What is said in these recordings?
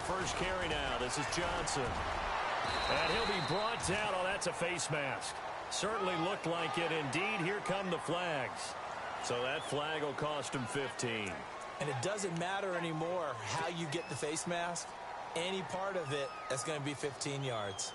first carry now. This is Johnson. And he'll be brought down. Oh, that's a face mask. Certainly looked like it. Indeed, here come the flags. So that flag will cost him 15. And it doesn't matter anymore how you get the face mask. Any part of it, that's going to be 15 yards.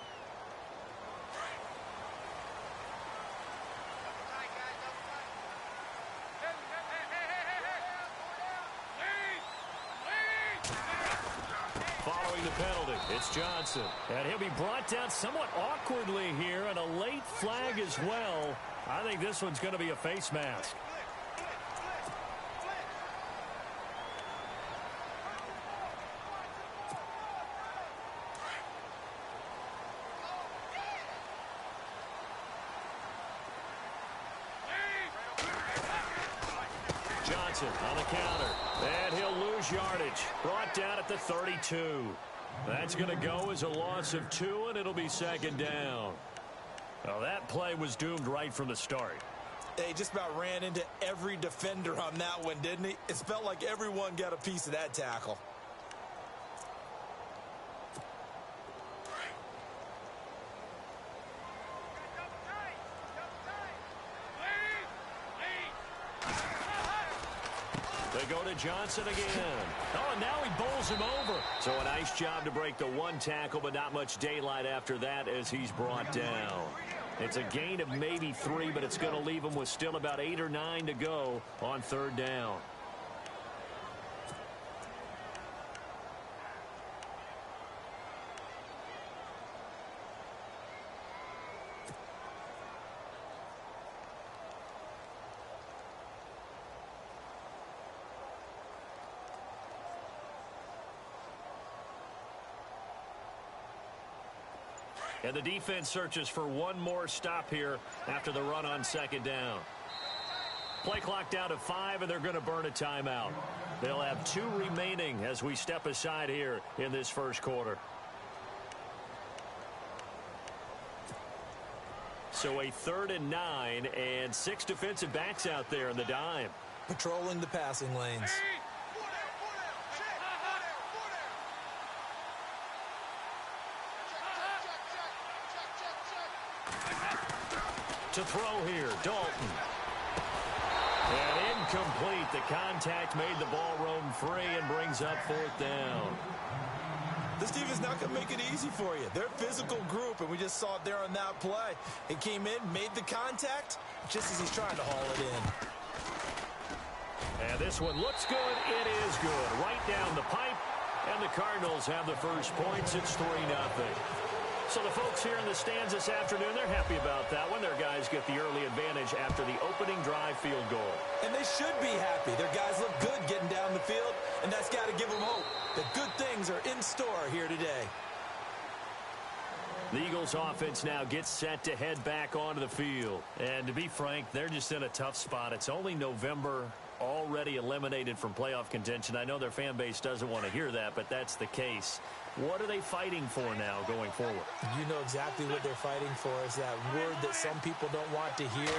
Following the penalty, it's Johnson. And he'll be brought down somewhat awkwardly here, and a late flag as well. I think this one's going to be a face mask. Johnson on the counter, and he'll lose yardage. Brought down at the 32. That's going to go as a loss of 2, and it'll be second down. Well, that play was doomed right from the start. They just about ran into every defender on that one, didn't he? It felt like everyone got a piece of that tackle. They go to Johnson again. Oh, and now he bowls him over. So a nice job to break the one tackle, but not much daylight after that as he's brought down. It's a gain of maybe 3, but it's going to leave him with still about 8 or 9 to go on third down. And the defense searches for one more stop here after the run on second down. Play clock down to 5, and they're going to burn a timeout. They'll have 2 remaining as we step aside here in this first quarter. So a 3rd and 9, and 6 defensive backs out there in the dime. Patrolling the passing lanes. To throw here, Dalton. And incomplete. The contact made the ball roam free and brings up 4th down. This team is not going to make it easy for you. They're a physical group, and we just saw it there on that play. He came in, made the contact, just as he's trying to haul it in. And this one looks good. It is good. Right down the pipe, and the Cardinals have the first points. It's 3-0. So the folks here in the stands this afternoon, they're happy about that one. Their guys get the early advantage after the opening drive field goal. And they should be happy. Their guys look good getting down the field, and that's got to give them hope that good things are in store here today. The Eagles offense now gets set to head back onto the field. And to be frank, they're just in a tough spot. It's only November, already eliminated from playoff contention. I know their fan base doesn't want to hear that, but that's the case. What are they fighting for now going forward? You know exactly what they're fighting for. Is that word that some people don't want to hear,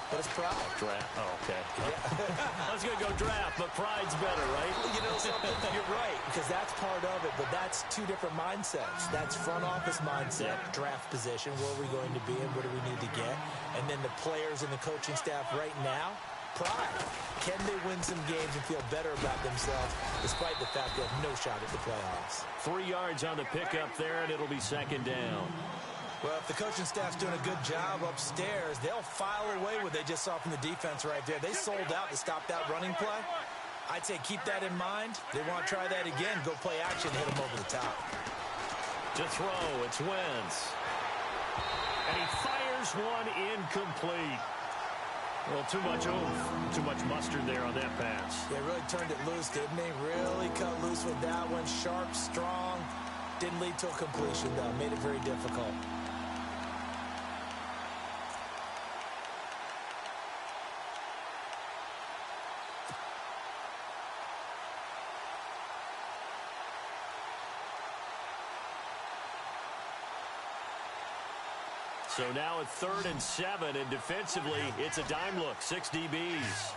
but it's pride. Draft. Oh, okay. Yeah. I was going to go draft, but pride's better, right? You know something? You're right, because that's part of it, but that's 2 different mindsets. That's front office mindset, draft position, where are we going to be and what do we need to get? And then the players and the coaching staff right now, pride. Can they win some games and feel better about themselves despite the fact they have no shot at the playoffs? 3 yards on the pickup there, and it'll be second down. Well, if the coaching staff's doing a good job upstairs, they'll file away what they just saw from the defense right there. They sold out to stop that running play. I'd say keep that in mind. They want to try that again. Go play action, hit them over the top. To throw, it's Wentz. And he fires one incomplete. Well, too much oomph, too much mustard there on that pass. They really turned it loose, didn't they? Really cut loose with that one. Sharp, strong. Didn't lead to a completion, though. Made it very difficult. So now at 3rd and 7, and defensively, it's a dime look. 6 DBs.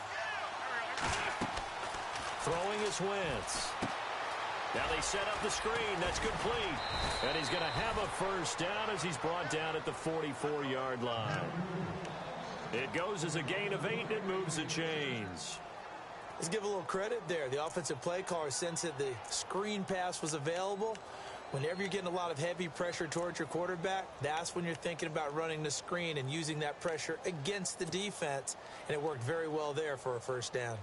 Throwing is Wentz. Now they set up the screen. That's complete. And he's going to have a first down as he's brought down at the 44-yard line. It goes as a gain of 8, and it moves the chains. Let's give a little credit there. The offensive play caller sensed that the screen pass was available. Whenever you're getting a lot of heavy pressure towards your quarterback, that's when you're thinking about running the screen and using that pressure against the defense. And it worked very well there for a first down.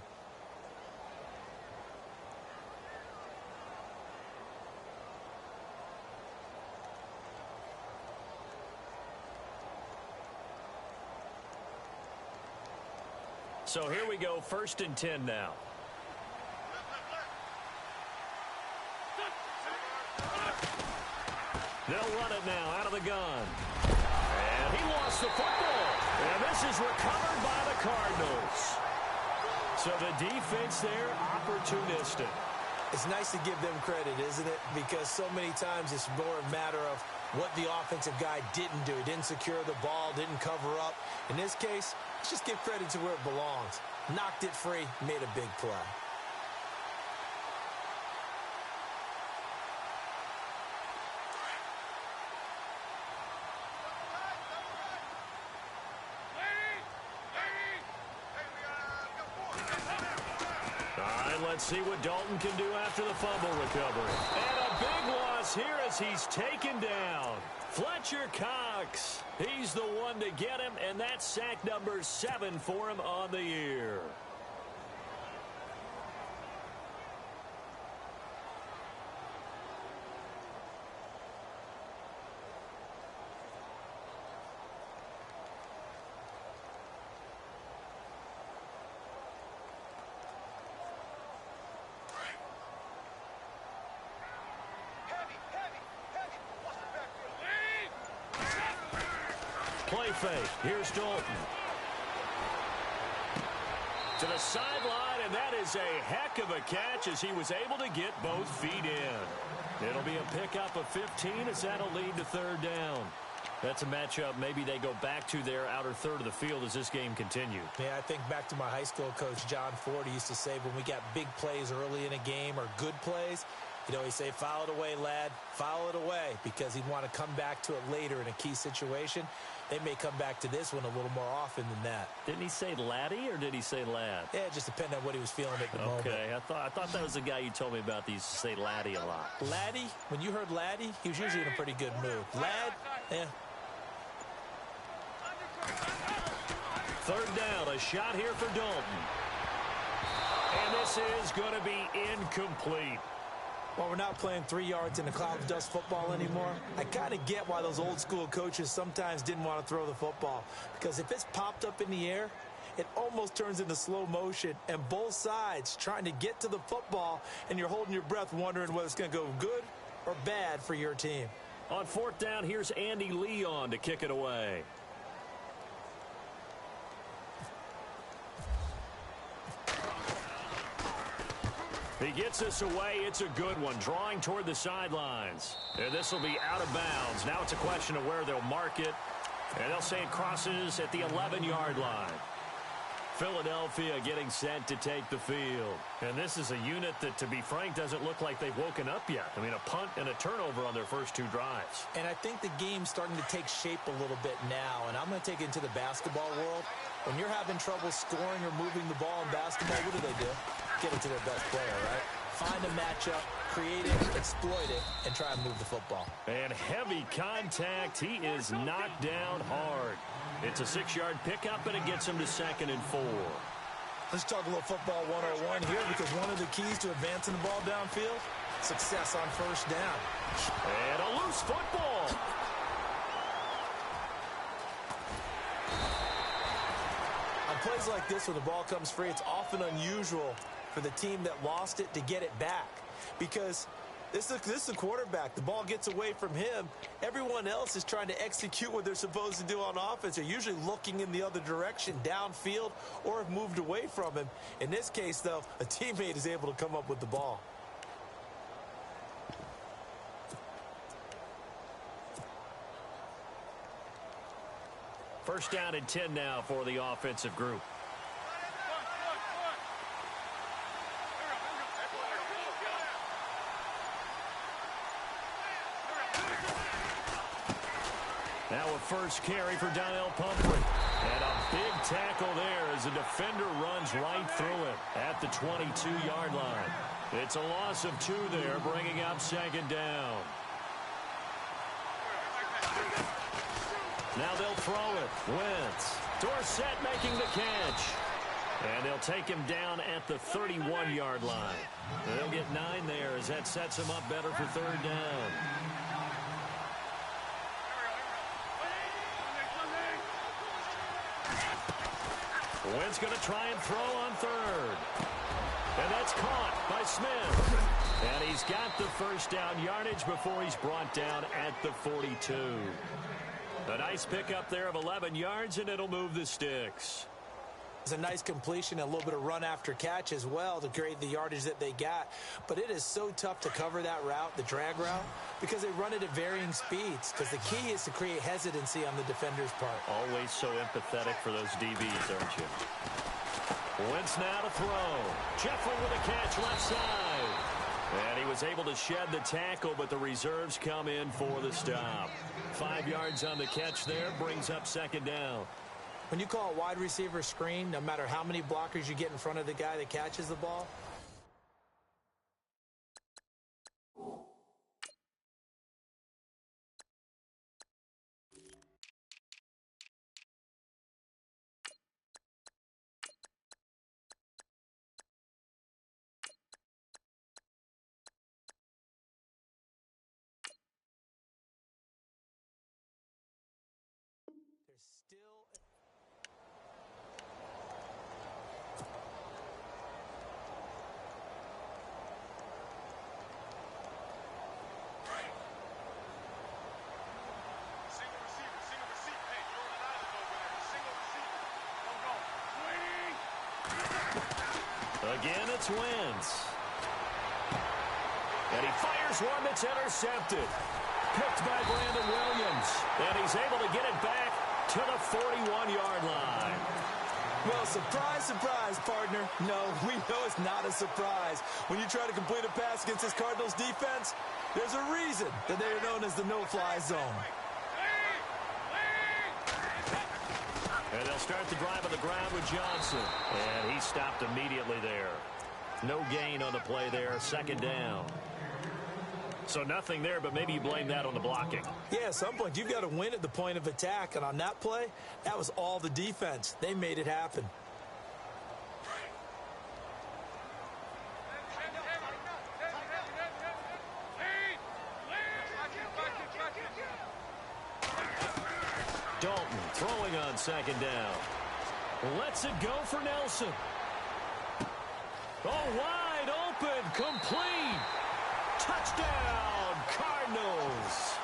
So here we go, 1st and 10 now. They'll run it now out of the gun. And he lost the football. And this is recovered by the Cardinals. So the defense there, opportunistic. It's nice to give them credit, isn't it? Because so many times it's more a matter of what the offensive guy didn't do. He didn't secure the ball, didn't cover up. In this case, let's just give credit to where it belongs. Knocked it free, made a big play. Let's see what Dalton can do after the fumble recovery. And a big loss here as he's taken down. Fletcher Cox. He's the one to get him, and that's sack number 7 for him on the year. Play fake. Here's Dalton. To the sideline, and that is a heck of a catch as he was able to get both feet in. It'll be a pickup of 15 as that'll lead to 3rd down. That's a matchup maybe they go back to their outer third of the field as this game continues. Yeah, I think back to my high school coach, John Ford. He used to say when we got big plays early in a game or good plays, you know, he'd say, foul it away, lad, foul it away, because he'd want to come back to it later in a key situation. They may come back to this one a little more often than that. Didn't he say laddie or did he say lad? Yeah, it just depended on what he was feeling at the moment. Okay, I thought that was the guy you told me about that used to say laddie a lot. Laddie, when you heard laddie, he was usually in a pretty good mood. Lad, yeah. 3rd down, a shot here for Dalton. And this is going to be incomplete. Well, we're not playing 3 yards in a cloud of dust football anymore. I kind of get why those old school coaches sometimes didn't want to throw the football. Because if it's popped up in the air, it almost turns into slow motion. And both sides trying to get to the football, and you're holding your breath wondering whether it's going to go good or bad for your team. On 4th down, here's Andy Leon to kick it away. He gets this away. It's a good one, drawing toward the sidelines. And this will be out of bounds. Now it's a question of where they'll mark it. And they'll say it crosses at the 11-yard line. Philadelphia getting set to take the field. And this is a unit that, to be frank, doesn't look like they've woken up yet. I mean, a punt and a turnover on their first 2 drives. And I think the game's starting to take shape a little bit now. And I'm going to take it into the basketball world. When you're having trouble scoring or moving the ball in basketball, what do? Get it to their best player, right? Find a matchup, create it, exploit it, and try and move the football. And heavy contact. He is knocked down hard. It's a 6-yard pickup, and it gets him to 2nd and 4. Let's talk a little football 101 here, because one of the keys to advancing the ball downfield, success on 1st down. And a loose football. On plays like this where the ball comes free, it's often unusual for the team that lost it to get it back, because this is the quarterback. The ball gets away from him. Everyone else is trying to execute what they're supposed to do on offense. They're usually looking in the other direction, downfield, or have moved away from him. In this case, though, a teammate is able to come up with the ball. First down and 10 now for the offensive group. first carry for Donnell Pumphrey. And a big tackle there as the defender runs right through it at the 22-yard line. It's a loss of 2 there, bringing up second down. Now they'll throw it. Wentz. Dorsett making the catch. And they'll take him down at the 31-yard line. They'll get 9 there as that sets him up better for third down. Wentz going to try and throw on third. And that's caught by Smith. And he's got the first down yardage before he's brought down at the 42. A nice pickup there of 11 yards, and it'll move the sticks. It's a nice completion, a little bit of run after catch as well to create the yardage that they got. But it is so tough to cover that route, the drag route, because they run it at varying speeds. Because the key is to create hesitancy on the defender's part. Always so empathetic for those DBs, aren't you? Wentz now to throw. Jeffrey with a catch left side. And he was able to shed the tackle, but the reserves come in for the stop. 5 yards on the catch there, brings up second down. When you call a wide receiver screen, no matter how many blockers you get in front of the guy that catches the ball, there's still... Again, it's Wentz. And he fires one that's intercepted. Picked by Brandon Williams. And he's able to get it back to the 41-yard line. Well, surprise, surprise, partner. No, we know it's not a surprise. When you try to complete a pass against this Cardinals defense, there's a reason that they are known as the no-fly zone. And they'll start the drive on the ground with Johnson. And he stopped immediately there. No gain on the play there. Second down. So nothing there, but maybe you blame that on the blocking. Yeah, at some point, you've got to win at the point of attack. And on that play, that was all the defense. They made it happen. Dalton throwing on second down. Lets it go for Nelson. Oh, wide open, complete. Touchdown, Cardinals.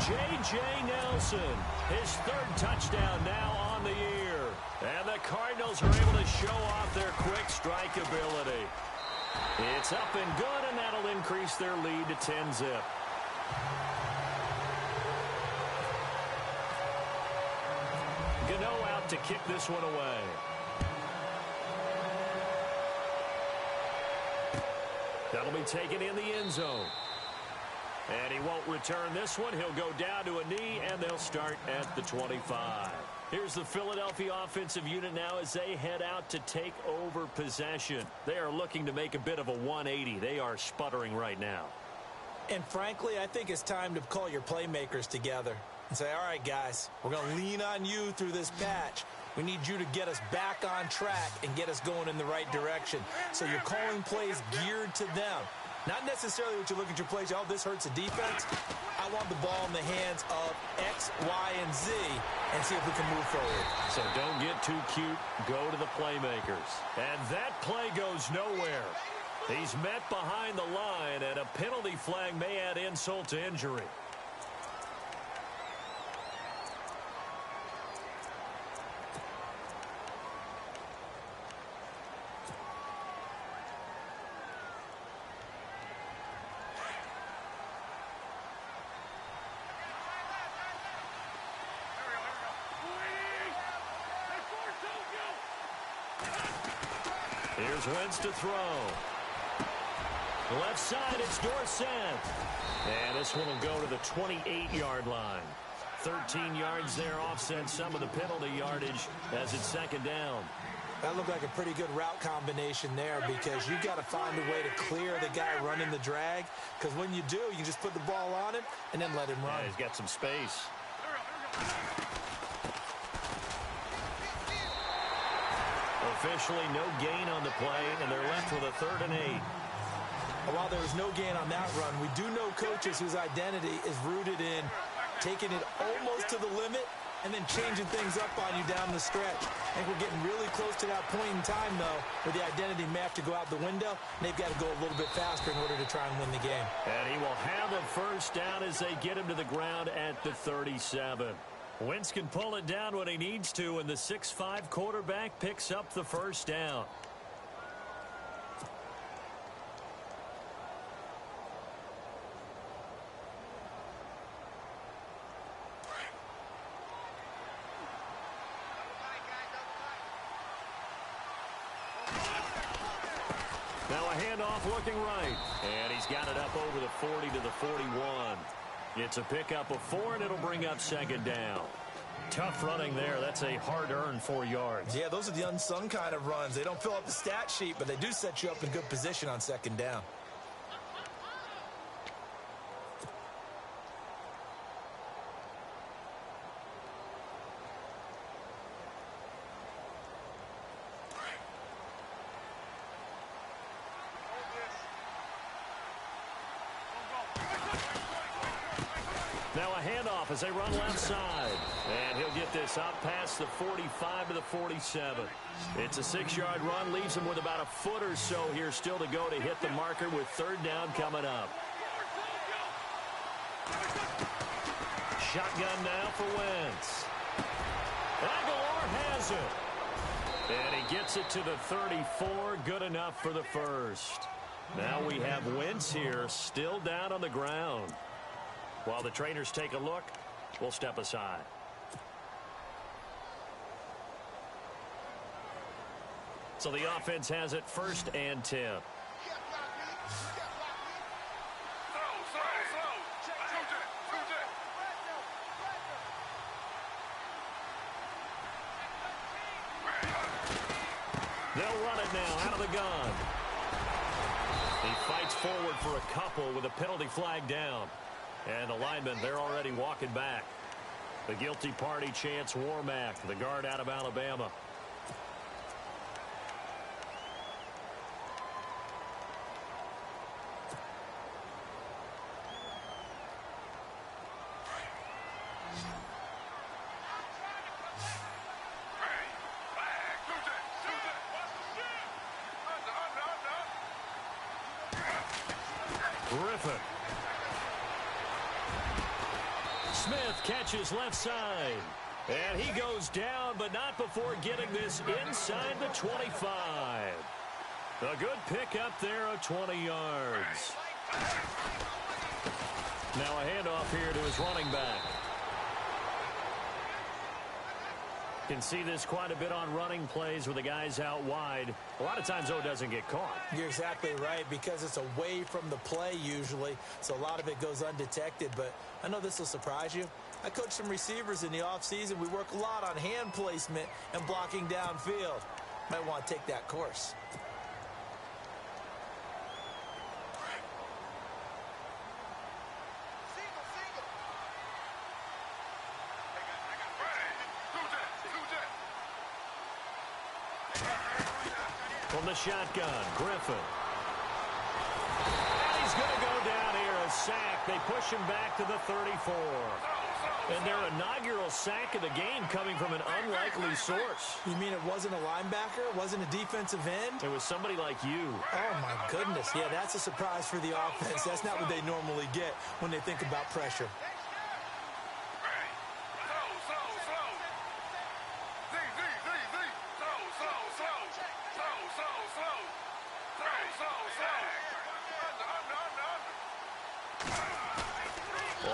J.J. Nelson, his third touchdown now on the year. And the Cardinals are able to show off their quick strike ability. It's up and good, and that'll increase their lead to 10-zip. Gano out to kick this one away. That'll be taken in the end zone. And he won't return this one. He'll go down to a knee, and they'll start at the 25. Here's the Philadelphia offensive unit now as they head out to take over possession. They are looking to make a bit of a 180. They are sputtering right now. And frankly, I think it's time to call your playmakers together and say, all right, guys, we're going to lean on you through this patch. We need you to get us back on track and get us going in the right direction. So you're calling plays geared to them. Not necessarily what you look at your plays, oh, this hurts the defense. I want the ball in the hands of X, Y, and Z and see if we can move forward. So don't get too cute. Go to the playmakers. And that play goes nowhere. He's met behind the line, and a penalty flag may add insult to injury. Here's Wentz to throw. Left side, it's Dorsett. And this one will go to the 28-yard line. 13 yards there offset some of the penalty yardage as it's second down. That looked like a pretty good route combination there because you've got to find a way to clear the guy running the drag, because when you do, you just put the ball on him and then let him run. Yeah, he's got some space. Officially no gain on the play, and they're left with a 3rd and 8. While there was no gain on that run, we do know coaches whose identity is rooted in taking it almost to the limit and then changing things up on you down the stretch. I think we're getting really close to that point in time, though, where the identity may have to go out the window, and they've got to go a little bit faster in order to try and win the game. And he will have a first down as they get him to the ground at the 37. Wentz can pull it down when he needs to, and the 6'5" quarterback picks up the first down. Now a handoff looking right. And he's got it up over the 40 to the 41. It's a pickup of 4, and it'll bring up second down. Tough running there. That's a hard-earned 4 yards. Yeah, those are the unsung kind of runs. They don't fill up the stat sheet, but they do set you up in good position on second down. Now a handoff as they run left side. And he'll get this up past the 45 to the 47. It's a 6-yard run. Leaves him with about a foot or so here still to go to hit the marker with 3rd down coming up. Shotgun now for Wentz. Aguilar has it. And he gets it to the 34. Good enough for the first. Now we have Wentz here still down on the ground. While the trainers take a look, we'll step aside. So the offense has it 1st and 10. They'll run it now out of the gun. He fights forward for a couple with a penalty flag down. And the linemen, they're already walking back. The guilty party, Chance Warmack, the guard out of Alabama. Griffin. Smith catches left side. And he goes down, but not before getting this inside the 25. A good pickup there of 20 yards. Now a handoff here to his running back. Can see this quite a bit on running plays with the guys out wide. A lot of times, though, it doesn't get caught. You're exactly right, because it's away from the play usually, so a lot of it goes undetected. But I know this will surprise you. I coach some receivers in the offseason. We work a lot on hand placement and blocking downfield. Might want to take that course. From the shotgun, Griffin. And he's going to go down here, a sack. They push him back to the 34. And their inaugural sack of the game coming from an unlikely source. You mean it wasn't a linebacker? It wasn't a defensive end? It was somebody like you. Oh, my goodness. Yeah, that's a surprise for the offense. That's not what they normally get when they think about pressure.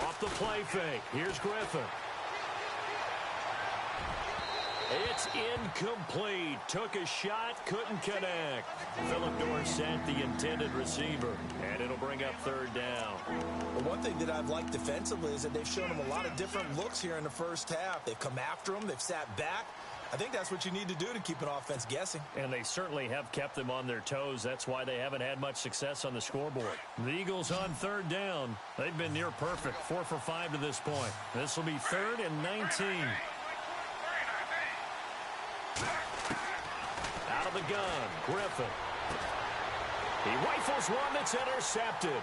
Off the play fake. Here's Griffin. It's incomplete. Took a shot, couldn't connect. Phillip Dorsett, the intended receiver, and it'll bring up third down. Well, one thing that I've liked defensively is that they've shown them a lot of different looks here in the first half. They've come after them. They've sat back. I think that's what you need to do to keep an offense guessing. And they certainly have kept them on their toes. That's why they haven't had much success on the scoreboard. The Eagles on third down. They've been near perfect. 4 for 5 to this point. This will be 3rd and 19. Out of the gun, Griffin. He rifles one that's intercepted.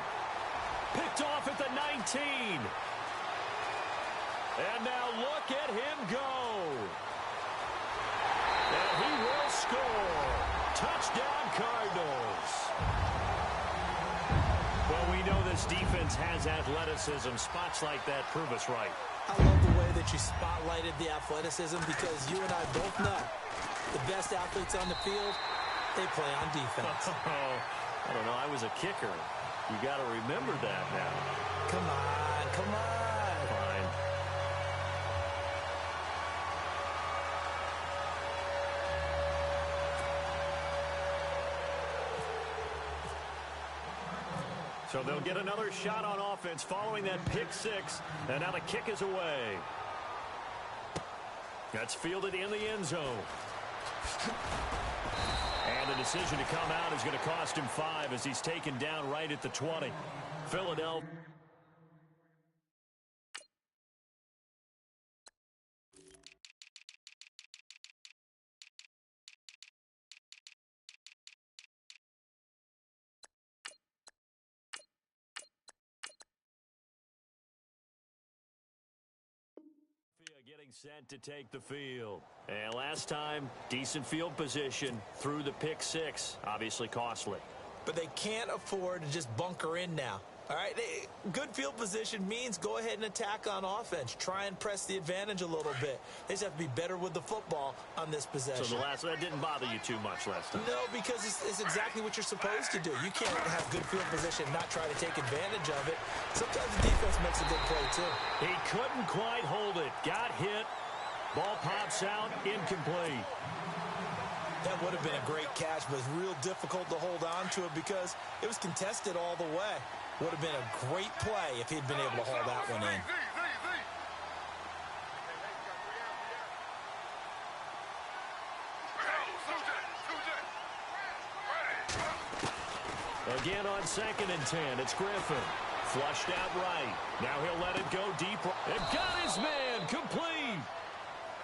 Picked off at the 19. And now look at him go. And he will score. Touchdown, Cardinals. Well, we know this defense has athleticism. Spots like that prove us right. I love the way that you spotlighted the athleticism because you and I both know the best athletes on the field, they play on defense. I don't know. I was a kicker. You got to remember that now. Come on, come on. Fine. So they'll get another shot on offense following that pick six. And now the kick is away. That's fielded in the end zone. And the decision to come out is going to cost him 5 as he's taken down right at the 20. Philadelphia. Getting set to take the field. And last time, decent field position through the pick six. Obviously costly. But they can't afford to just bunker in now. All right, good field position means go ahead and attack on offense. Try and press the advantage a little bit. They just have to be better with the football on this possession. So that didn't bother you too much last time? No, because it's exactly what you're supposed to do. You can't have good field position and not try to take advantage of it. Sometimes the defense makes a good play, too. He couldn't quite hold it. Got hit. Ball pops out. Incomplete. That would have been a great catch, but it's real difficult to hold on to it because it was contested all the way. Would have been a great play if he'd been able to hold that one in. Again on 2nd and 10, it's Griffin. Flushed out right. Now he'll let it go deep. And got his man complete.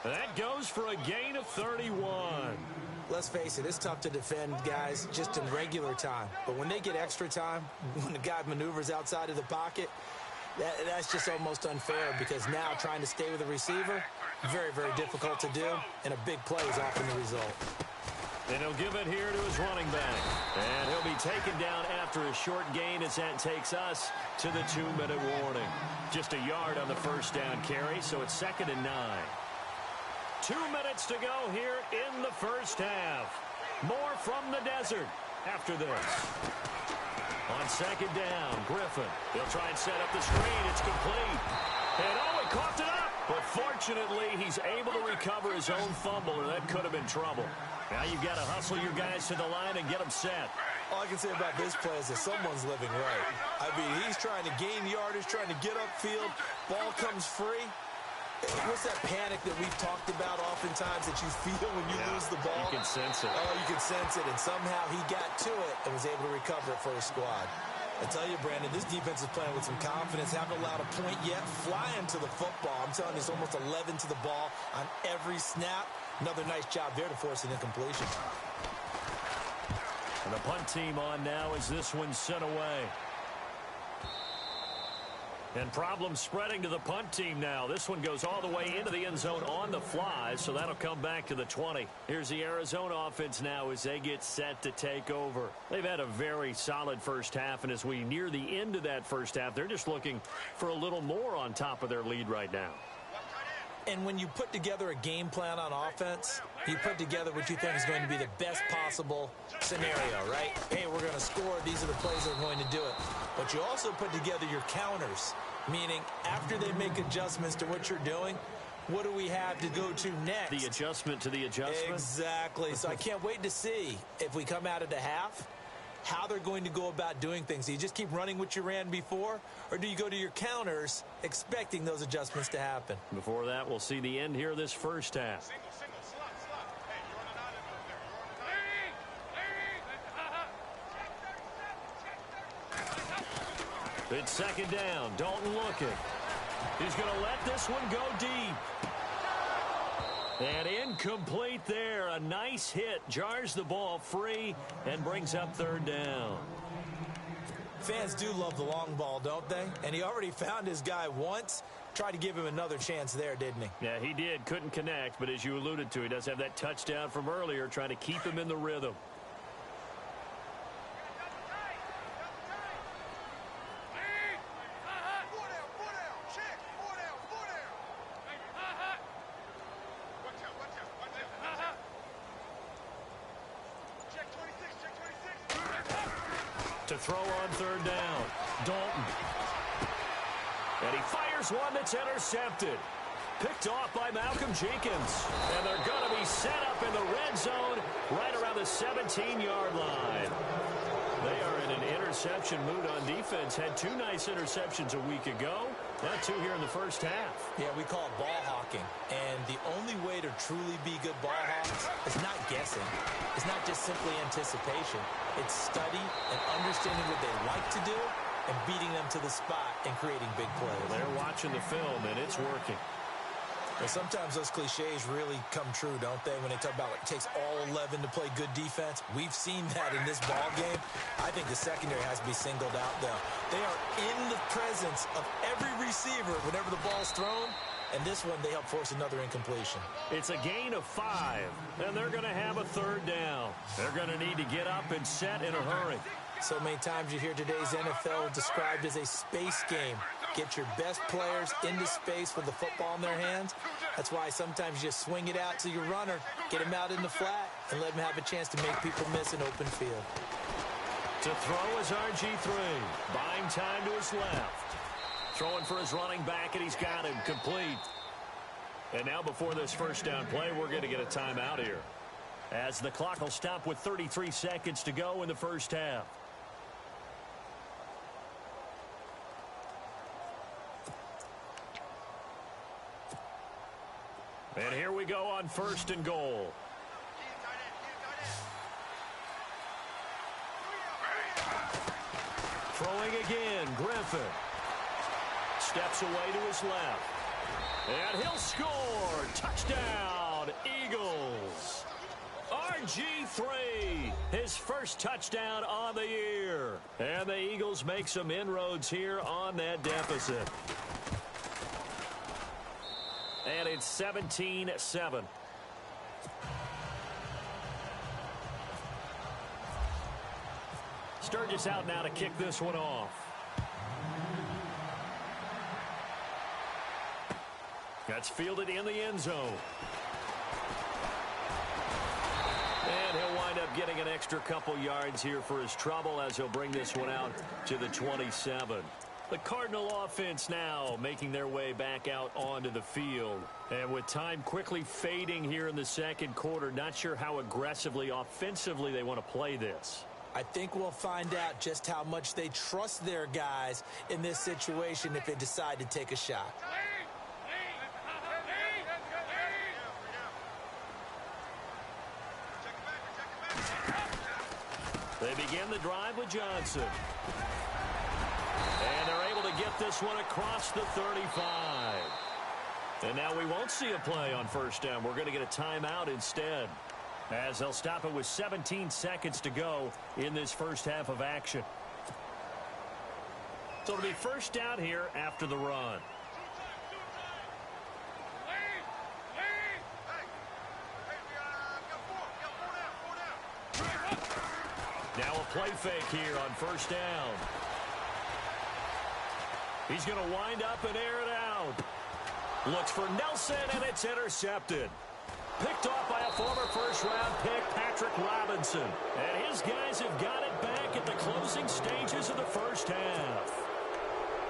That goes for a gain of 31. Let's face it, it's tough to defend guys just in regular time. But when they get extra time, when the guy maneuvers outside of the pocket, that's just almost unfair because now trying to stay with the receiver, very, very difficult to do, and a big play is often the result. And he'll give it here to his running back. And he'll be taken down after a short gain as that takes us to the 2-minute warning. Just a yard on the first down carry, so it's 2nd and 9. 2 minutes to go here in the first half. More from the desert after this. On 2nd down, Griffin. He'll try and set up the screen. It's complete. And he coughed it up. But fortunately, he's able to recover his own fumble, or that could have been trouble. Now you've got to hustle your guys to the line and get them set. All I can say about this play is that someone's living right. I mean, he's trying to gain yardage, trying to get upfield. Ball comes free. What's that panic that we've talked about oftentimes that you feel when you lose the ball? You can sense it. Oh, you can sense it. And somehow he got to it and was able to recover it for his squad. I tell you, Brandon, this defense is playing with some confidence. Haven't allowed a point yet. Flying to the football. I'm telling you, it's almost 11 to the ball on every snap. Another nice job there to force an incompletion. And the punt team on now as this one's sent away. And problems spreading to the punt team now. This one goes all the way into the end zone on the fly, so that'll come back to the 20. Here's the Arizona offense now as they get set to take over. They've had a very solid first half, and as we near the end of that first half, they're just looking for a little more on top of their lead right now. And when you put together a game plan on offense, you put together what you think is going to be the best possible scenario, right? Hey, we're going to score. These are the plays that are going to do it. But you also put together your counters, meaning after they make adjustments to what you're doing, what do we have to go to next? The adjustment to the adjustment? Exactly. So I can't wait to see if we come out of the half, how they're going to go about doing things. Do you just keep running what you ran before, or do you go to your counters expecting those adjustments to happen? Before that, we'll see the end here of this first half. It's second down. Dalton looking. He's going to let this one go deep. And incomplete there. A nice hit. Jars the ball free and brings up third down. Fans do love the long ball, don't they? And he already found his guy once. Tried to give him another chance there, didn't he? Yeah, he did. Couldn't connect, but as you alluded to, he does have that touchdown from earlier, trying to keep him in the rhythm. To throw on third down, Dalton. And he fires one that's intercepted. Picked off by Malcolm Jenkins. And they're going to be set up in the red zone right around the 17-yard line. They are in an interception mood on defense. Had two nice interceptions a week ago. Now two here in the first half. Yeah, we call it ball hawking. And the only way to truly be good ball hawks is not guessing. It's not just simply anticipation. It's study and understanding what they like to do and beating them to the spot and creating big plays. They're watching the film, and it's working. And sometimes those cliches really come true, don't they? When they talk about it takes all 11 to play good defense. We've seen that in this ball game. I think the secondary has to be singled out, though. They are in the presence of every receiver whenever the ball's thrown. And this one, they help force another incompletion. It's a gain of 5, and they're going to have a third down. They're going to need to get up and set in a hurry. So many times you hear today's NFL described as a space game. Get your best players into space with the football in their hands. That's why sometimes you just swing it out to your runner, get him out in the flat, and let him have a chance to make people miss an open field. To throw is RG3. Buying time to his left. Throwing for his running back, and he's got him complete. And now before this first down play, we're going to get a timeout here, as the clock will stop with 33 seconds to go in the first half. And here we go on first and goal. Throwing again, Griffin. Steps away to his left. And he'll score. Touchdown, Eagles. RG3, his first touchdown on the year. And the Eagles make some inroads here on that deficit. And it's 17-7. Sturgis out now to kick this one off. That's fielded in the end zone. And he'll wind up getting an extra couple yards here for his trouble as he'll bring this one out to the 27. The Cardinal offense now making their way back out onto the field. And with time quickly fading here in the second quarter, not sure how aggressively, offensively they want to play this. I think we'll find out just how much they trust their guys in this situation if they decide to take a shot. They begin the drive with Johnson. And they're able to get this one across the 35. And now we won't see a play on first down. We're going to get a timeout instead, as they'll stop it with 17 seconds to go in this first half of action. So it'll be first down here after the run. Now a play fake here on first down. He's going to wind up and air it out. Looks for Nelson, and it's intercepted. Picked off by a former first-round pick, Patrick Robinson. And his guys have got it back at the closing stages of the first half.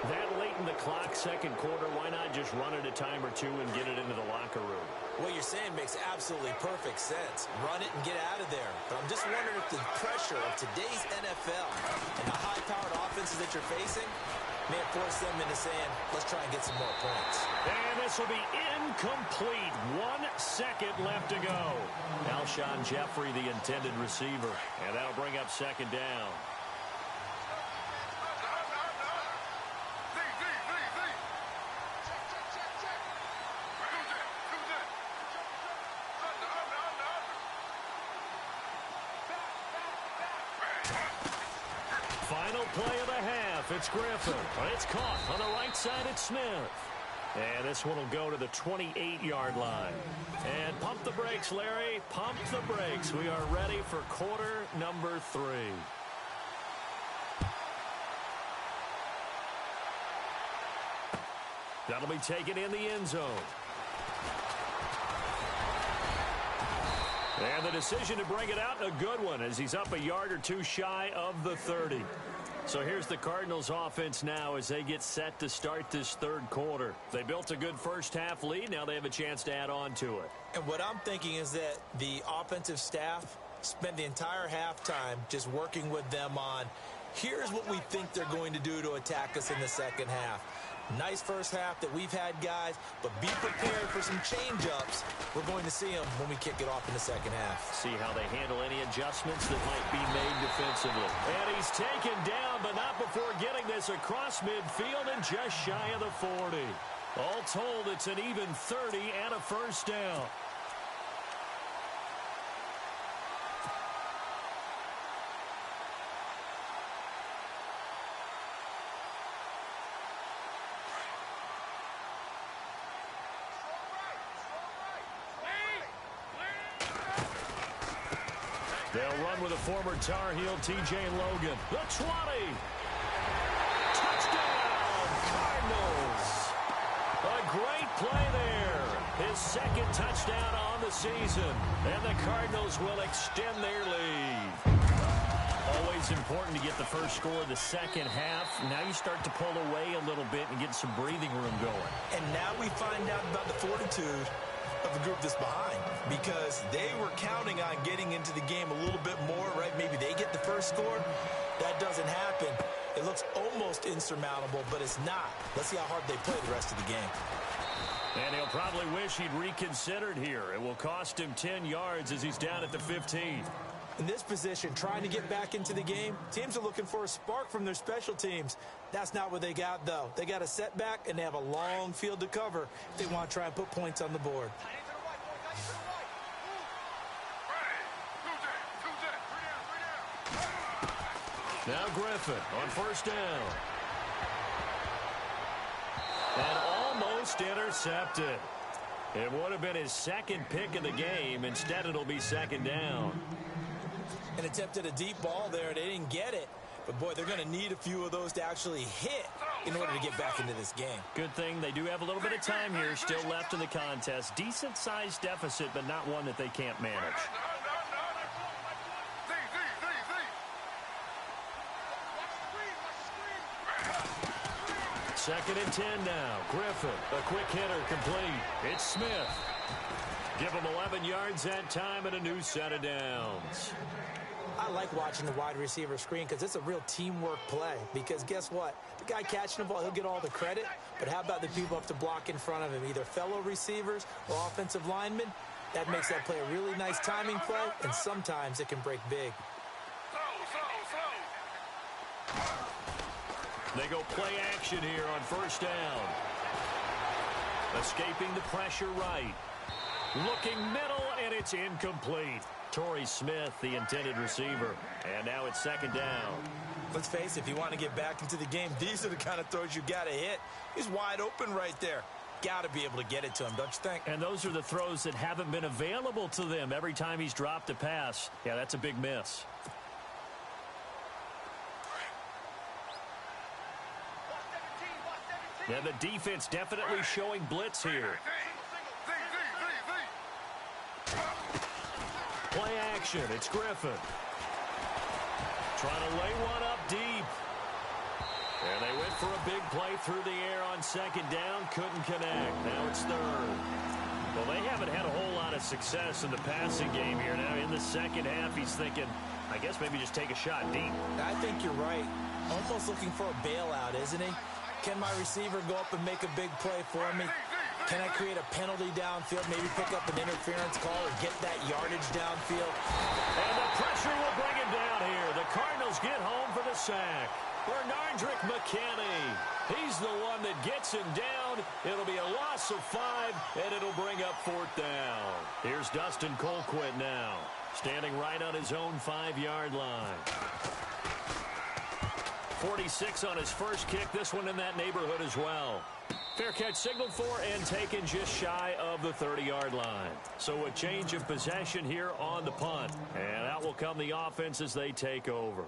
That late hitting the clock second quarter. Why not just run it a time or two and get it into the locker room? What you're saying makes absolutely perfect sense. Run it and get out of there. But I'm just wondering if the pressure of today's NFL and the high-powered offenses that you're facing may have forced them into saying, let's try and get some more points. And this will be incomplete. 1 second left to go. Alshon Jeffrey, the intended receiver. And that'll bring up second down. Final play of the half. It's Griffin. It's caught on the right side. It's Smith. And this one will go to the 28-yard line. And pump the brakes, Larry. Pump the brakes. We are ready for quarter number 3. That'll be taken in the end zone. And the decision to bring it out, a good one, as he's up a yard or two shy of the 30. So here's the Cardinals offense now as they get set to start this third quarter. They built a good first half lead. Now they have a chance to add on to it. And what I'm thinking is that the offensive staff spent the entire halftime just working with them on, here's what we think they're going to do to attack us in the second half. Nice first half that we've had, guys, but be prepared for some change-ups. We're going to see them when we kick it off in the second half. See how they handle any adjustments that might be made defensively. And he's taken down, but not before getting this across midfield and just shy of the 40. All told, it's an even 30 and a first down. They'll run with a former Tar Heel, T.J. Logan. The 20. Touchdown, Cardinals. A great play there. His second touchdown on the season. And the Cardinals will extend their lead. Always important to get the first score of the second half. Now you start to pull away a little bit and get some breathing room going. And now we find out about the fortitude of the group that's behind, because they were counting on getting into the game a little bit more, right? Maybe they get the first score. That doesn't happen. It looks almost insurmountable, but it's not. Let's see how hard they play the rest of the game. And he'll probably wish he'd reconsidered here. It will cost him 10 yards as he's down at the 15. In this position, trying to get back into the game, teams are looking for a spark from their special teams. That's not what they got, though. They got a setback, and they have a long field to cover if they want to try and put points on the board. Now Griffin on first down. And almost intercepted. It would have been his second pick of the game. Instead, it'll be second down. And attempted a deep ball there. They didn't get it. But, boy, they're going to need a few of those to actually hit in order to get back into this game. Good thing they do have a little bit of time here still left in the contest. Decent-sized deficit, but not one that they can't manage. Second and 10 now. Griffin, a quick hitter, complete. It's Smith. Give him 11 yards that time and a new set of downs. I like watching the wide receiver screen because it's a real teamwork play. Because guess what? The guy catching the ball, he'll get all the credit. But how about the people up to block in front of him, either fellow receivers or offensive linemen? That makes that play a really nice timing play, and sometimes it can break big. They go play action here on first down. Escaping the pressure right. Looking middle, and it's incomplete. Torrey Smith, the intended receiver. And now it's second down. Let's face it, if you want to get back into the game, these are the kind of throws you got to hit. He's wide open right there. Got to be able to get it to him, don't you think? And those are the throws that haven't been available to them every time he's dropped a pass. Yeah, that's a big miss. Yeah, the defense definitely showing blitz here. Play action. It's Griffin. Trying to lay one up deep. And they went for a big play through the air on second down. Couldn't connect. Now it's third. Well, they haven't had a whole lot of success in the passing game here. Now in the second half, he's thinking, I guess maybe just take a shot deep. I think you're right. Almost looking for a bailout, isn't he? Can my receiver go up and make a big play for me? Can I create a penalty downfield, maybe pick up an interference call or get that yardage downfield? And the pressure will bring him down here. The Cardinals get home for the sack. Bernardrick McKinney. He's the one that gets him down. It'll be a loss of 5, and it'll bring up 4th down. Here's Dustin Colquitt now, standing right on his own 5-yard line. 46 on his first kick. This one in that neighborhood as well. Fair catch signaled for and taken just shy of the 30-yard line. So a change of possession here on the punt. And out will come the offense as they take over.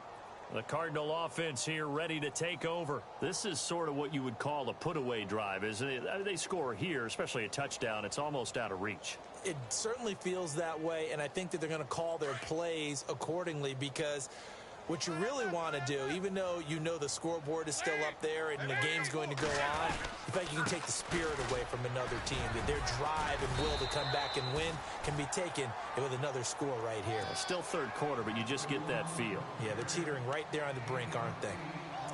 The Cardinal offense here ready to take over. This is sort of what you would call a put-away drive, isn't it? They score here, especially a touchdown. It's almost out of reach. It certainly feels that way, and I think that they're going to call their plays accordingly because what you really want to do, even though you know the scoreboard is still up there and the game's going to go on, in fact, you can take the spirit away from another team. That their drive and will to come back and win can be taken with another score right here. Still third quarter, but you just get that feel. Yeah, they're teetering right there on the brink, aren't they?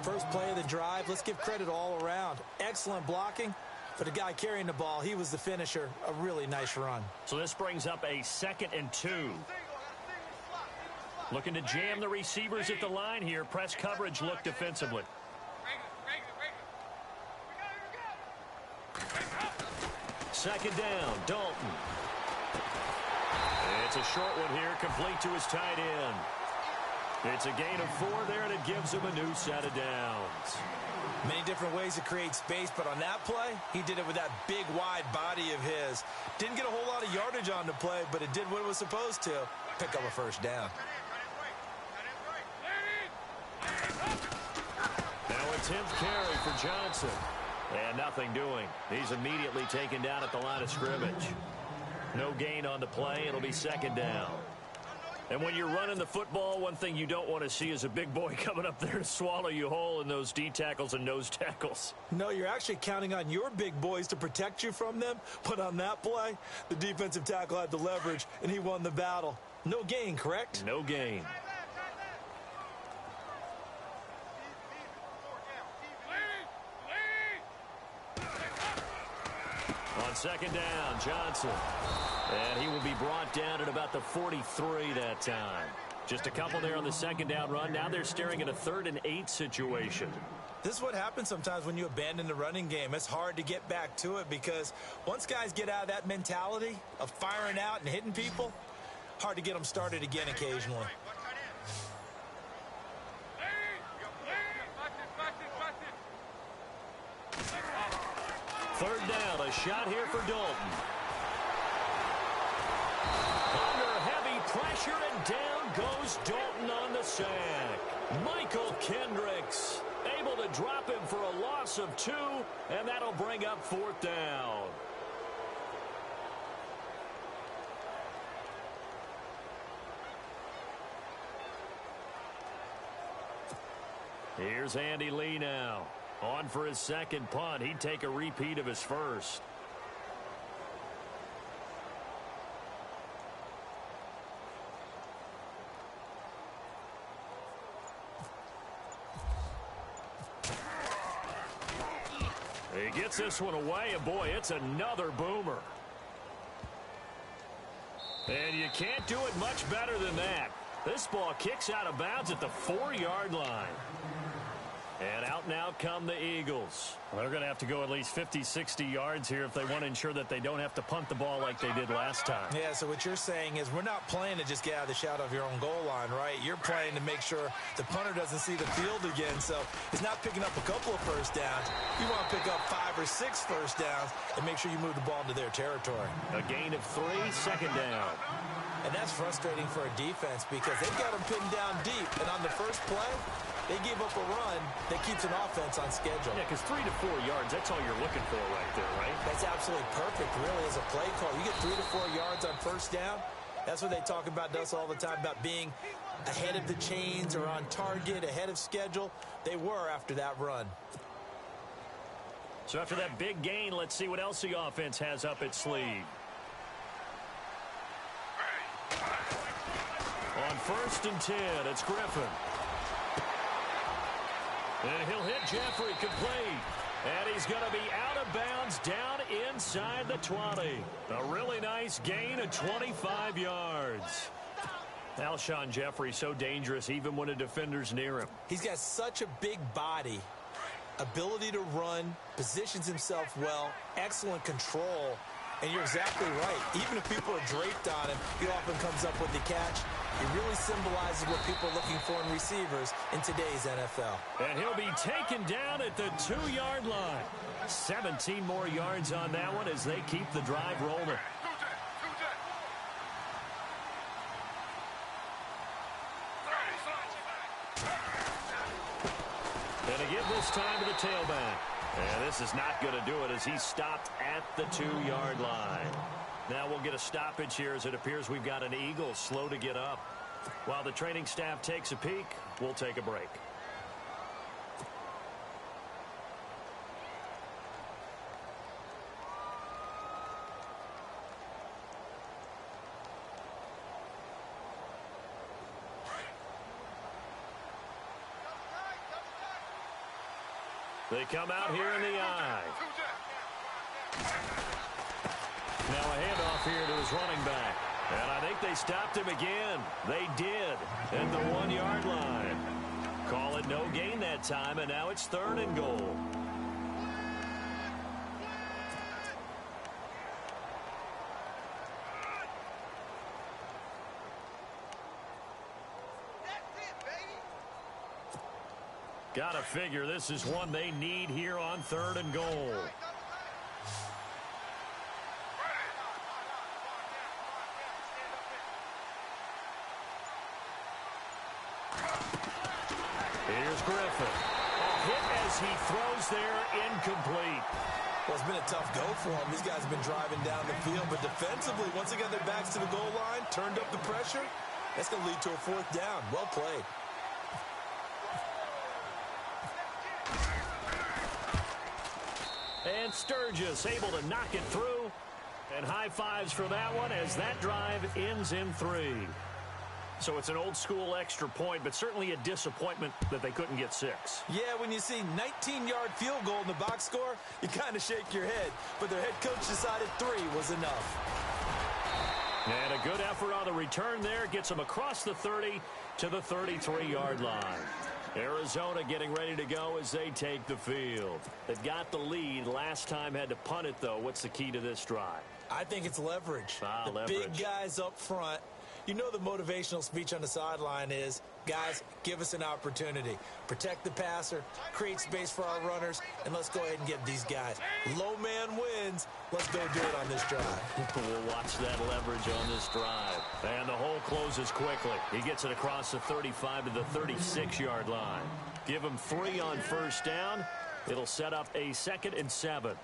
First play of the drive, let's give credit all around. Excellent blocking for the guy carrying the ball. He was the finisher. A really nice run. So this brings up a 2nd and 2. Looking to jam the receivers at the line here. Press coverage look defensively. Second down, Dalton. It's a short one here, complete to his tight end. It's a gain of 4 there, and it gives him a new set of downs. Many different ways to create space, but on that play, he did it with that big, wide body of his. Didn't get a whole lot of yardage on the play, but it did what it was supposed to. Pick up a first down. Now a 10th carry for Johnson. And nothing doing. He's immediately taken down at the line of scrimmage. No gain on the play. It'll be 2nd down. And when you're running the football, one thing you don't want to see is a big boy coming up there to swallow you whole in those D tackles and nose tackles. No, you're actually counting on your big boys to protect you from them. But on that play, the defensive tackle had the leverage, and he won the battle. No gain, correct? No gain. On 2nd down, Johnson. And he will be brought down at about the 43 that time. Just a couple there on the 2nd down run. Now they're staring at a 3rd and 8 situation. This is what happens sometimes when you abandon the running game. It's hard to get back to it because once guys get out of that mentality of firing out and hitting people, hard to get them started again occasionally. Third down, a shot here for Dalton. Under heavy pressure, and down goes Dalton on the sack. Michael Kendricks able to drop him for a loss of 2, and that'll bring up 4th down. Here's Andy Lee now. On for his 2nd punt. He'd take a repeat of his first. He gets this one away, and boy, it's another boomer. And you can't do it much better than that. This ball kicks out of bounds at the 4-yard line. And out now come the Eagles. Well, they're going to have to go at least 50, 60 yards here if they want to ensure that they don't have to punt the ball like they did last time. Yeah, so what you're saying is we're not playing to just get out of the shadow of your own goal line, right? You're playing to make sure the punter doesn't see the field again. So it's not picking up a couple of first downs. You want to pick up 5 or 6 first downs and make sure you move the ball into their territory. A gain of 3, 2nd down. And that's frustrating for a defense because they've got them pinned down deep. And on the first play, they gave up a run that keeps an offense on schedule. Yeah, because 3 to 4 yards, that's all you're looking for right there, right? That's absolutely perfect, really, as a play call. You get 3 to 4 yards on first down, That's what they talk about to us all the time, about being ahead of the chains or on target, ahead of schedule. They were after that run. So after that big gain, let's see what else the offense has up its sleeve. On 1st and 10, it's Griffin. And he'll hit Jeffrey complete. And he's going to be out of bounds down inside the 20. A really nice gain of 25 yards. Alshon Jeffrey so dangerous even when a defender's near him. He's got such a big body, ability to run, positions himself well, excellent control. And you're exactly right. Even if people are draped on him, he often comes up with the catch. He really symbolizes what people are looking for in receivers in today's NFL. And he'll be taken down at the 2-yard line. 17 more yards on that one as they keep the drive rolling. And again this time to the tailback. And this is not going to do it as he's stopped at the 2-yard line. Now we'll get a stoppage here as it appears we've got an Eagle slow to get up. While the training staff takes a peek, we'll take a break. They come out here in the eye. Now a handoff here to his running back. And I think they stopped him again. They did at the 1-yard line. Call it no gain that time, and now it's 3rd and goal. Gotta figure this is one they need here on 3rd and goal. Here's Griffin. A hit as he throws there, incomplete. Well, it's been a tough go for them. These guys have been driving down the field, but defensively, once they got their backs to the goal line, turned up the pressure, that's going to lead to a 4th down. Well played. And Sturgis able to knock it through. And high fives for that one as that drive ends in 3. So it's an old-school extra point, but certainly a disappointment that they couldn't get 6. Yeah, when you see 19-yard field goal in the box score, you kind of shake your head. But their head coach decided 3 was enough. And a good effort on the return there gets them across the 30 to the 33-yard line. Arizona getting ready to go as they take the field. They've got the lead. Last time had to punt it, though. What's the key to this drive? I think it's leverage. Leverage. Big guys up front. You know the motivational speech on the sideline is, guys, give us an opportunity. Protect the passer, create space for our runners, and let's go ahead and get these guys. Low man wins. Let's go do it on this drive. We'll watch that leverage on this drive. And the hole closes quickly. He gets it across the 35 to the 36-yard line. Give him 3 on 1st down. It'll set up a 2nd and 7.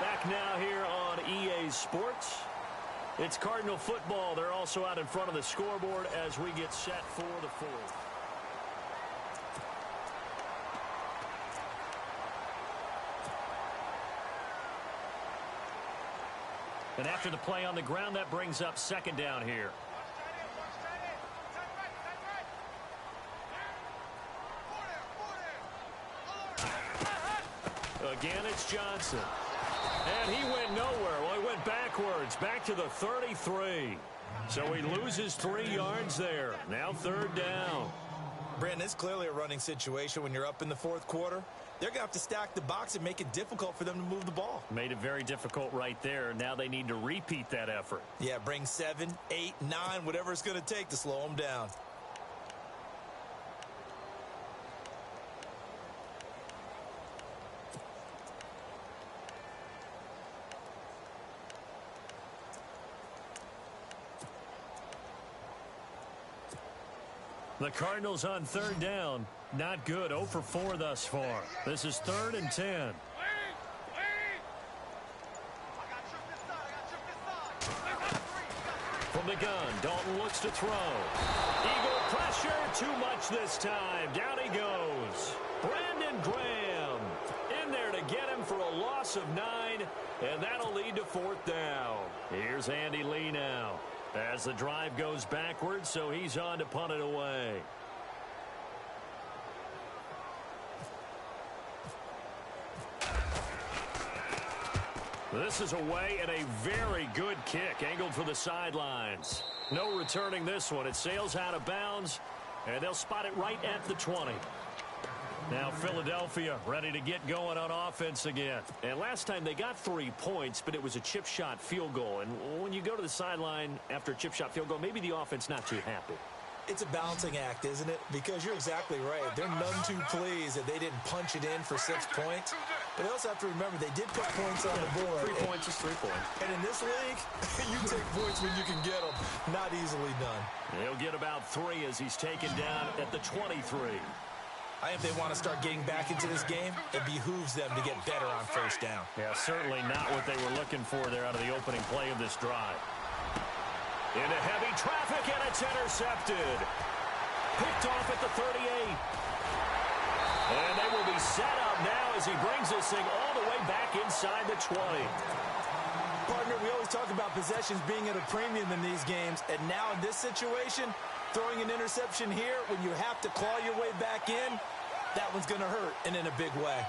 Back now here on EA Sports. It's Cardinal football. They're also out in front of the scoreboard as we get set for the 4th. And after the play on the ground, that brings up 2nd down here. Again, it's Johnson. And he went nowhere. Well, he went backwards, back to the 33. So he loses 3 yards there. Now 3rd down. Brandon, it's clearly a running situation when you're up in the 4th quarter. they're going to have to stack the box and make it difficult for them to move the ball. Made it very difficult right there. Now they need to repeat that effort. Yeah, bring 7, 8, 9, whatever it's going to take to slow them down. The Cardinals on third down. Not good. 0 for 4 thus far. This is 3rd and 10. From the gun, Dalton looks to throw. Eagle pressure, too much this time. Down he goes. Brandon Graham in there to get him for a loss of 9, and that'll lead to 4th down. Here's Andy Lee now, as the drive goes backwards, so he's on to punt it away. This is away and a very good kick, angled for the sidelines. No returning this one. It sails out of bounds, and they'll spot it right at the 20. Now Philadelphia ready to get going on offense again. And last time they got 3 points, but it was a chip shot field goal. And when you go to the sideline after a chip shot field goal, maybe the offense not too happy. It's a balancing act, isn't it? Because you're exactly right. They're none too pleased that they didn't punch it in for 6 points. But they also have to remember they did put points on the board. 3 points is 3 points. And in this league, you take points when you can get them. Not easily done. He'll get about 3 as he's taken down at the 23. I think they want to start getting back into this game. It behooves them to get better on 1st down. Yeah, certainly not what they were looking for there out of the opening play of this drive. Into heavy traffic, and it's intercepted. Picked off at the 38. And they will be set up now as he brings this thing all the way back inside the 20. Partner, we always talk about possessions being at a premium in these games. And now in this situation, throwing an interception here when you have to claw your way back in, that one's going to hurt, and in a big way.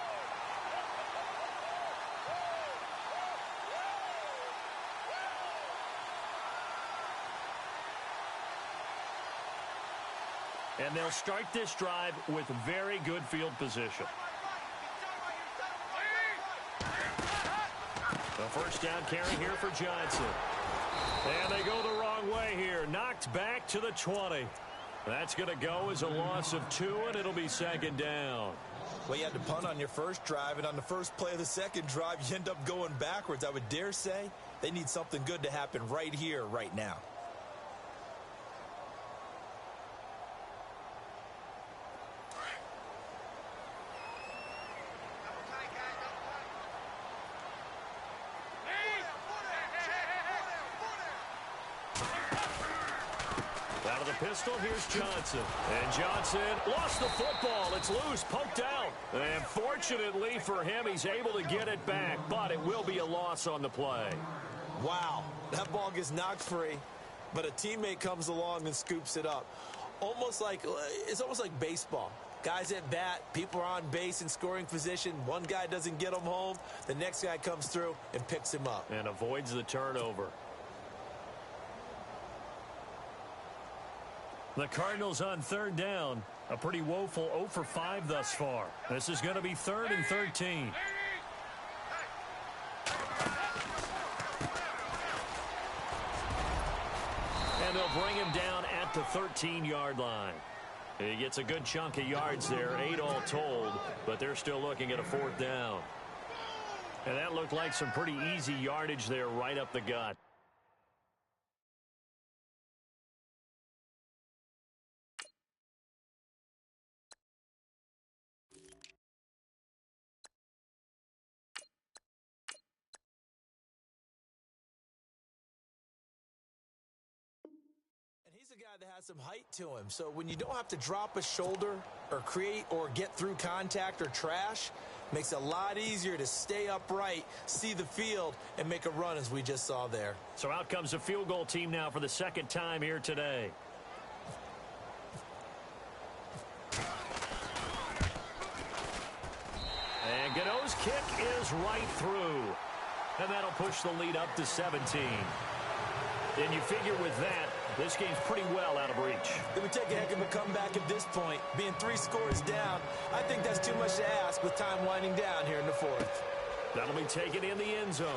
And they'll start this drive with very good field position. The 1st down carry here for Johnson. And they go the wrong way here. Knocked back to the 20. That's going to go as a loss of 2, and it'll be 2nd down. Well, you had to punt on your first drive, and on the first play of the 2nd drive, you end up going backwards. I would dare say they need something good to happen right here, right now. Pistol, here's Johnson. And Johnson lost the football. It's loose, poked out. And fortunately for him, he's able to get it back, but it will be a loss on the play. Wow, that ball gets knocked free, but a teammate comes along and scoops it up. It's almost like baseball. Guys at bat, people are on base in scoring position. One guy doesn't get him home. The next guy comes through and picks him up. And avoids the turnover. The Cardinals on 3rd down. A pretty woeful 0 for 5 thus far. This is going to be 3rd and 13. And they'll bring him down at the 13-yard line. He gets a good chunk of yards there, 8 all told, but they're still looking at a 4th down. And that looked like some pretty easy yardage there right up the gut. He's a guy that has some height to him, so when you don't have to drop a shoulder or create or get through contact or trash, makes it a lot easier to stay upright, see the field, and make a run as we just saw there. So out comes the field goal team now for the 2nd time here today. And Gano's kick is right through. And that'll push the lead up to 17. And you figure with that, This game's pretty well out of reach. It would take a heck of a comeback at this point. Being 3 scores down, I think that's too much to ask with time winding down here in the 4th. That'll be taken in the end zone.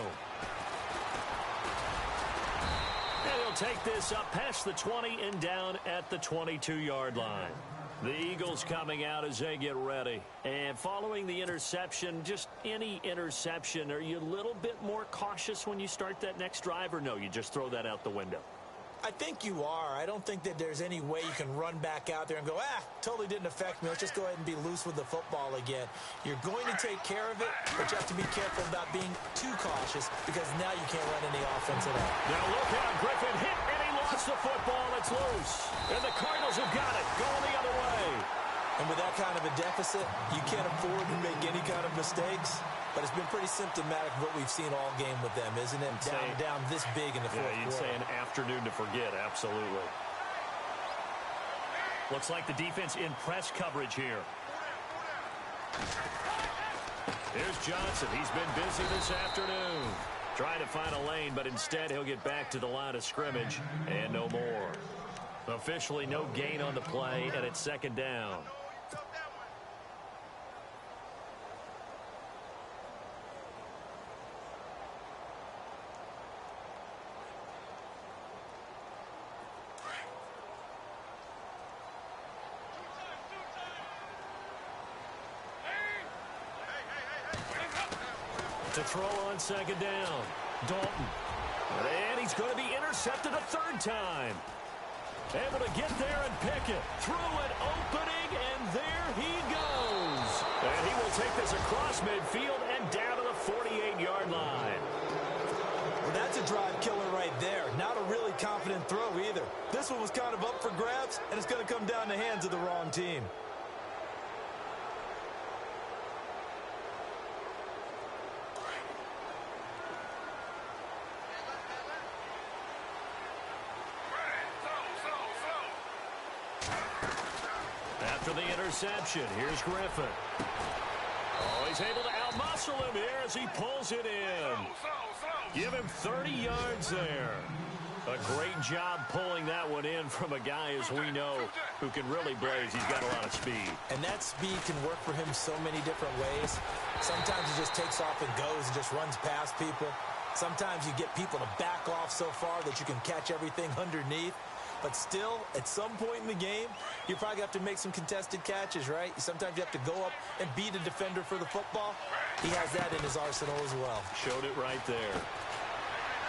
And he'll take this up past the 20 and down at the 22-yard line. The Eagles coming out as they get ready. And following the interception, just any interception, are you a little bit more cautious when you start that next drive, or no, you just throw that out the window? I think you are. I don't think that there's any way you can run back out there and go, totally didn't affect me. Let's just go ahead and be loose with the football again. You're going to take care of it, but you have to be careful about being too cautious because now you can't run any offense at all. Now look out, Griffin hit, and he lost the football. It's loose. And the Cardinals have got it, going the other way. And with that kind of a deficit, you can't afford to make any kind of mistakes. But it's been pretty symptomatic of what we've seen all game with them, isn't it? Down this big in the fourth quarter. Yeah, you'd say an afternoon to forget, absolutely. Looks like the defense in press coverage here. Here's Johnson. He's been busy this afternoon. Trying to find a lane, but instead he'll get back to the line of scrimmage and no more. Officially no gain on the play, and it's 2nd down. To throw on 2nd down. Dalton. And he's going to be intercepted a 3rd time. Able to get there and pick it. Through an opening, and there he goes. And he will take this across midfield and down to the 48-yard line. Well, that's a drive killer right there. Not a really confident throw either. This one was kind of up for grabs, and it's going to come down the hands of the wrong team. After the interception, here's Griffin. Oh, he's able to outmuscle him here as he pulls it in. Give him 30 yards there. A great job pulling that one in from a guy, as we know, who can really blaze. He's got a lot of speed. And that speed can work for him so many different ways. Sometimes he just takes off and goes and just runs past people. Sometimes you get people to back off so far that you can catch everything underneath. But still, at some point in the game, you probably have to make some contested catches, right? Sometimes you have to go up and beat a defender for the football. He has that in his arsenal as well. Showed it right there.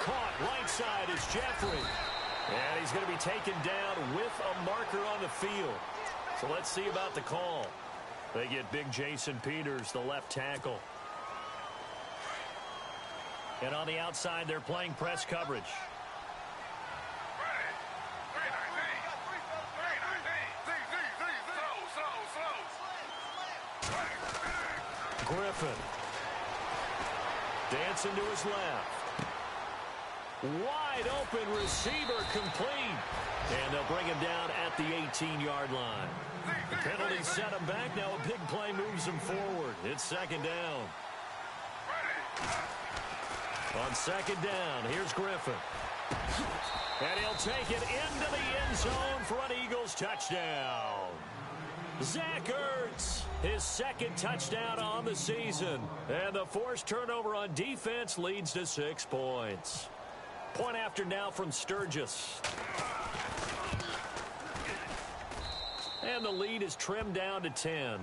Caught right side is Jeffrey. And he's going to be taken down with a marker on the field. So let's see about the call. They get big Jason Peters, the left tackle. And on the outside, they're playing press coverage. Griffin. Dancing to his left. Wide open receiver complete. And they'll bring him down at the 18-yard line. The penalty set him back. Now a big play moves him forward. It's 2nd down. On 2nd down, here's Griffin. And he'll take it into the end zone for an Eagles touchdown. Zach Ertz, his 2nd touchdown on the season. And the forced turnover on defense leads to 6 points. Point after now from Sturgis. And the lead is trimmed down to 10.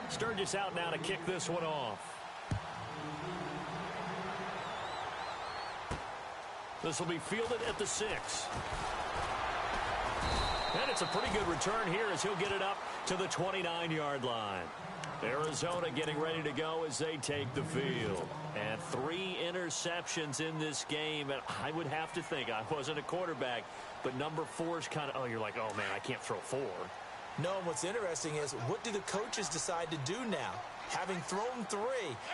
Sturgis out now to kick this one off. This will be fielded at the 6. And it's a pretty good return here as he'll get it up to the 29-yard line. Arizona getting ready to go as they take the field. And 3 interceptions in this game. And I would have to think, I wasn't a quarterback, but number 4 is kind of, you're like, man, I can't throw 4. No, and what's interesting is, what do the coaches decide to do now? Having thrown 3,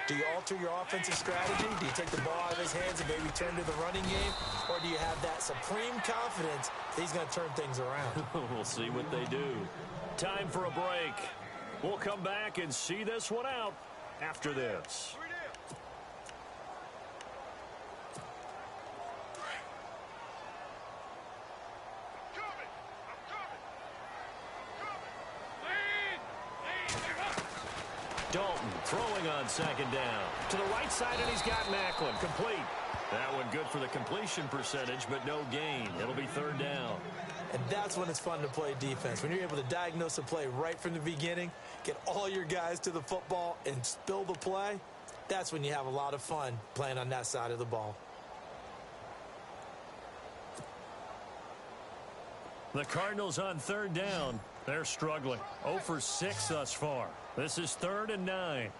do you alter your offensive strategy? Do you take the ball out of his hands and maybe turn to the running game? Or do you have that supreme confidence that he's going to turn things around? We'll see what they do. Time for a break. We'll come back and see this one out after this. Dalton throwing on second down. To the right side, and he's got Macklin. Complete. That one good for the completion percentage, but no gain. It'll be third down. And that's when it's fun to play defense. When you're able to diagnose a play right from the beginning, get all your guys to the football, and spill the play, that's when you have a lot of fun playing on that side of the ball. The Cardinals on third down. They're struggling. 0 for 6 thus far. This is 3rd and 9.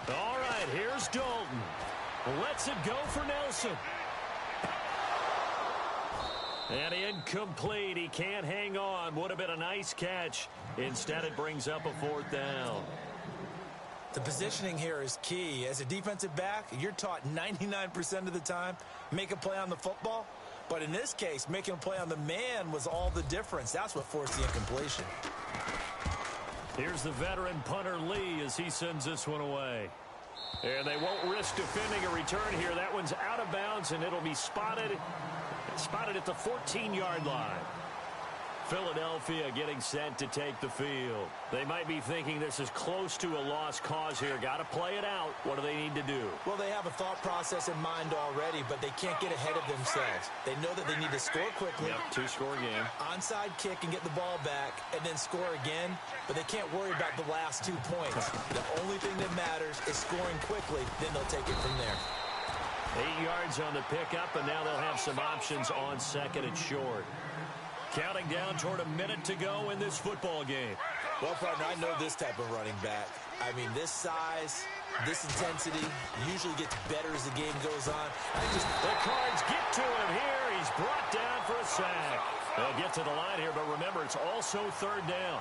All right, here's Dalton. Lets it go for Nelson. And incomplete. He can't hang on. Would have been a nice catch. Instead, it brings up a 4th down. The positioning here is key. As a defensive back, you're taught 99% of the time, make a play on the football. But in this case, making a play on the man was all the difference. That's what forced the incompletion. Here's the veteran punter Lee as he sends this one away. And they won't risk defending a return here. That one's out of bounds, and it'll be spotted at the 14-yard line. Philadelphia getting set to take the field. They might be thinking this is close to a lost cause here. Got to play it out. What do they need to do? Well, they have a thought process in mind already, but they can't get ahead of themselves. They know that they need to score quickly. Yep, 2-score game. Onside kick and get the ball back and then score again, but they can't worry about the last 2 points. The only thing that matters is scoring quickly, then they'll take it from there. 8 yards on the pickup, and now they'll have some options on second and short. Counting down toward a minute to go in this football game. Well, partner, I know this type of running back. I mean, this size, this intensity usually gets better as the game goes on. The Cards get to him here. He's brought down for a sack. They'll get to the line here, but remember, it's also 3rd down.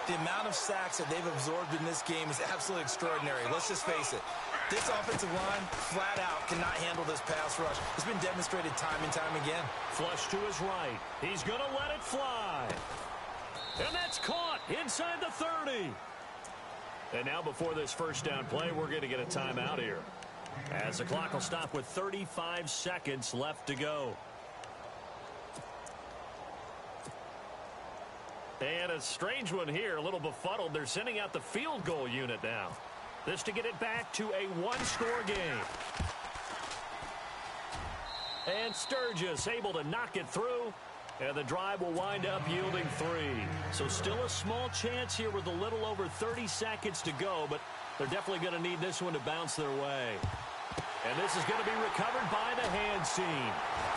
The amount of sacks that they've absorbed in this game is absolutely extraordinary. Let's just face it. This offensive line, flat out, cannot handle this pass rush. It's been demonstrated time and time again. Flush to his right. He's going to let it fly. And that's caught inside the 30. And now before this first down play, we're going to get a timeout here, as the clock will stop with 35 seconds left to go. And a strange one here, a little befuddled. They're sending out the field goal unit now. This to get it back to a 1-score game. And Sturgis able to knock it through. And the drive will wind up yielding 3. So still a small chance here with a little over 30 seconds to go. But they're definitely going to need this one to bounce their way. And this is going to be recovered by the hands team.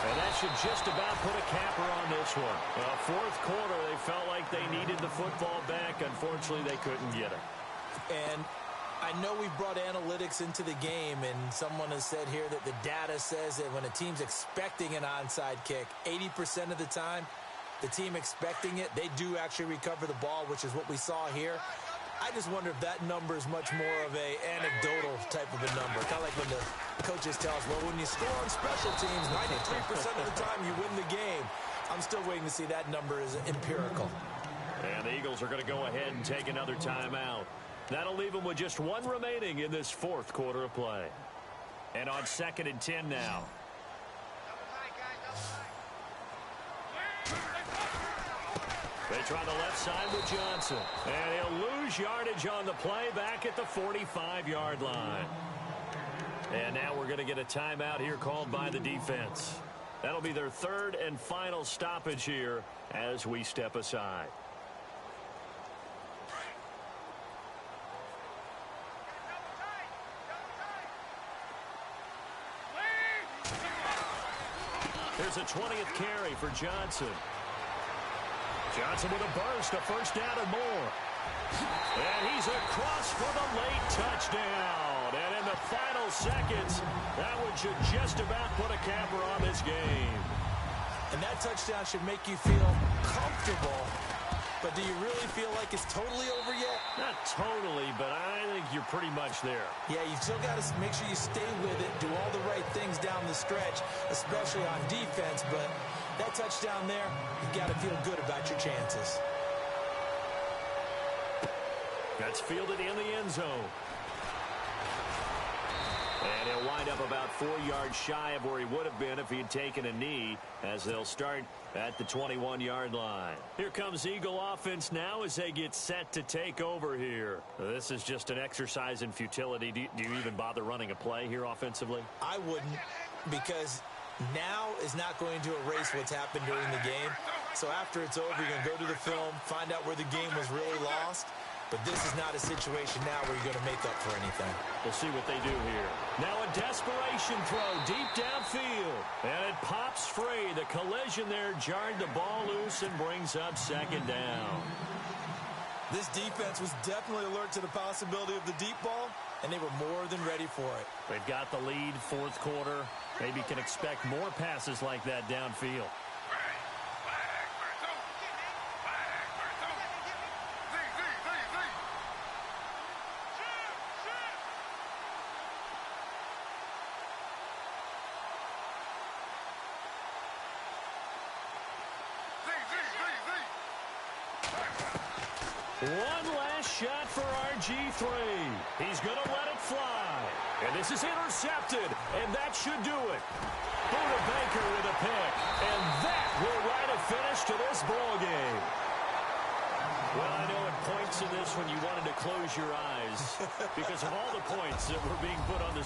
And that should just about put a capper on this one. Well, 4th quarter, they felt like they needed the football back. Unfortunately, they couldn't get it. And I know we've brought analytics into the game, and someone has said here that the data says that when a team's expecting an onside kick, 80% of the time, the team expecting it, they do actually recover the ball, which is what we saw here. I just wonder if that number is much more of a anecdotal type of a number. Kind of like when the coaches tell us, well, when you score on special teams, 93% of the time you win the game. I'm still waiting to see that number is empirical. And the Eagles are going to go ahead and take another timeout. That'll leave them with just 1 remaining in this 4th quarter of play. And on 2nd and 10 now. They try the left side with Johnson. And he'll lose yardage on the play back at the 45-yard line. And now we're going to get a timeout here called by the defense. That'll be their 3rd and final stoppage here as we step aside. Here's a 20th carry for Johnson. Johnson with a burst, a 1st down and more. And he's across for the late touchdown. And in the final seconds, that one should just about put a capper on this game. And that touchdown should make you feel comfortable But do you really feel like it's totally over yet? Not totally, but I think you're pretty much there. Yeah, you still got to make sure you stay with it, do all the right things down the stretch, especially on defense. But that touchdown there, you got to feel good about your chances. That's fielded in the end zone. And he'll wind up about 4 yards shy of where he would have been if he had taken a knee, as they'll start at the 21-yard line. Here comes Eagle offense now as they get set to take over here. This is just an exercise in futility. Do you even bother running a play here offensively? I wouldn't, because now is not going to erase what's happened during the game. So after it's over, you're going to go to the film, find out where the game was really lost. But this is not a situation now where you're going to make up for anything. We'll see what they do here. Now a desperation throw deep downfield. And it pops free. The collision there jarred the ball loose and brings up second down. This defense was definitely alert to the possibility of the deep ball, and they were more than ready for it. They've got the lead, fourth quarter. Maybe can expect more passes like that downfield. One last shot for RG3. He's going to let it fly. And this is intercepted, and that should do it. Buda Baker with a pick, and that will write a finish to this ball game. Well, I know at points in this when you wanted to close your eyes because of all the points that were being put on the